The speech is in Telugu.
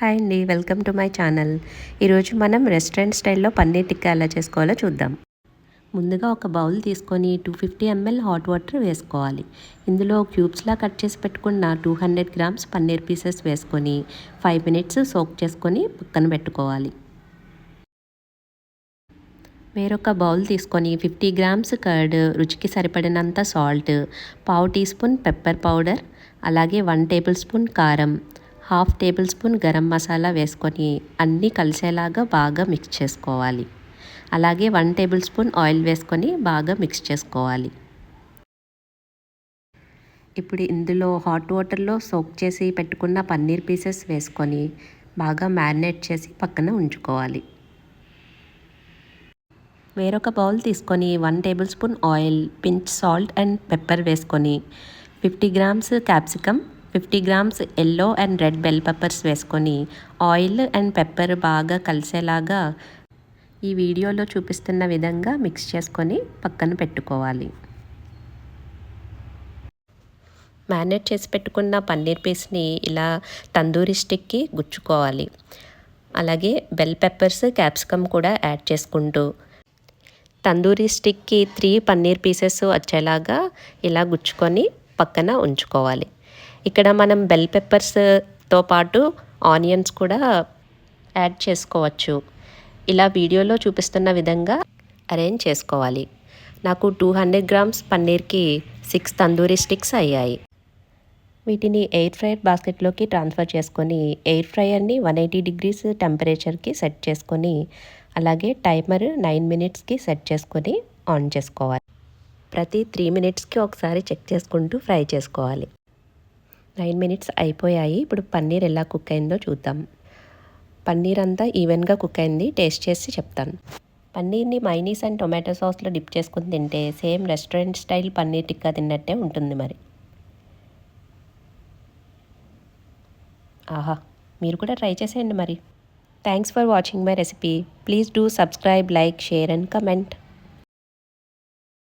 హాయ్ అండి, వెల్కమ్ టు మై ఛానల్. ఈరోజు మనం రెస్టారెంట్ స్టైల్లో పన్నీర్ టిక్కా ఎలా చేసుకోవాలో చూద్దాం. ముందుగా ఒక బౌల్ తీసుకొని 250 ml హాట్ వాటర్ వేసుకోవాలి. ఇందులో క్యూబ్స్లా కట్ చేసి పెట్టుకున్న 200 గ్రామ్స్ పన్నీర్ పీసెస్ వేసుకొని 5 మినిట్స్ సోక్ చేసుకొని పక్కన పెట్టుకోవాలి. వేరొక బౌల్ తీసుకొని 50 గ్రామ్స్ కర్డ్, రుచికి సరిపడినంత సాల్ట్, పావు టీ స్పూన్ పెప్పర్ పౌడర్, అలాగే 1 టేబుల్ స్పూన్ కారం, half table spoon garam masala వేసుకొని అన్నీ కలిసేలాగా బాగా మిక్స్ చేసుకోవాలి. అలాగే 1 టేబుల్ స్పూన్ ఆయిల్ వేసుకొని బాగా మిక్స్ చేసుకోవాలి. ఇప్పుడు ఇందులో హాట్ వాటర్లో సోక్ చేసి పెట్టుకున్న పన్నీర్ పీసెస్ వేసుకొని బాగా మ్యారినేట్ చేసి పక్కన ఉంచుకోవాలి. వేరొక బౌల్ తీసుకొని 1 table spoon oil, pinch salt and pepper వేసుకొని 50 grams capsicum, 50 grams yellow and red bell peppers వేసుకొని ఆయిల్ అండ్ పెప్పర్ బాగా కలిసేలాగా ఈ వీడియోలో చూపిస్తున్న విధంగా మిక్స్ చేసుకొని పక్కన పెట్టుకోవాలి. మ్యారినేట్ చేసి పెట్టుకున్న పన్నీర్ పీస్ని ఇలా తందూరి స్టిక్కి గుచ్చుకోవాలి. అలాగే బెల్ పెప్పర్స్, క్యాప్సికమ్ కూడా యాడ్ చేసుకుంటూ తందూరి స్టిక్కి 3 పన్నీర్ పీసెస్ వచ్చేలాగా ఇలా గుచ్చుకొని పక్కన ఉంచుకోవాలి. ఇక్కడ మనం బెల్ పెప్పర్స్తో పాటు ఆనియన్స్ కూడా యాడ్ చేసుకోవచ్చు. ఇలా వీడియోలో చూపిస్తున్న విధంగా అరేంజ్ చేసుకోవాలి. నాకు 200 గ్రామ్స్ పన్నీర్కి 6 తందూరి స్టిక్స్ అయ్యాయి. వీటిని ఎయిర్ ఫ్రైయర్ బాస్కెట్లోకి ట్రాన్స్ఫర్ చేసుకొని ఎయిర్ ఫ్రైయర్ని 180 డిగ్రీస్ టెంపరేచర్కి సెట్ చేసుకొని అలాగే టైమర్ 9 మినిట్స్కి సెట్ చేసుకొని ఆన్ చేసుకోవాలి. ప్రతి 3 మినిట్స్కి ఒకసారి చెక్ చేసుకుంటూ ఫ్రై చేసుకోవాలి. 9 మినిట్స్ అయిపోయాయి. ఇప్పుడు పన్నీర్ ఎలా కుక్ అయిందో చూద్దాం. పన్నీర్ అంతా ఈవెన్గా కుక్ అయింది. టేస్ట్ చేసి చెప్తాను. పన్నీర్ని మైనీస్ అండ్ టొమాటో సాస్లో డిప్ చేసుకుని తింటే same restaurant style paneer tikka తిన్నట్టే ఉంటుంది మరి. ఆహా, మీరు కూడా ట్రై చేసేయండి మరి. Thanks for watching my recipe. Please do subscribe, like, share and comment.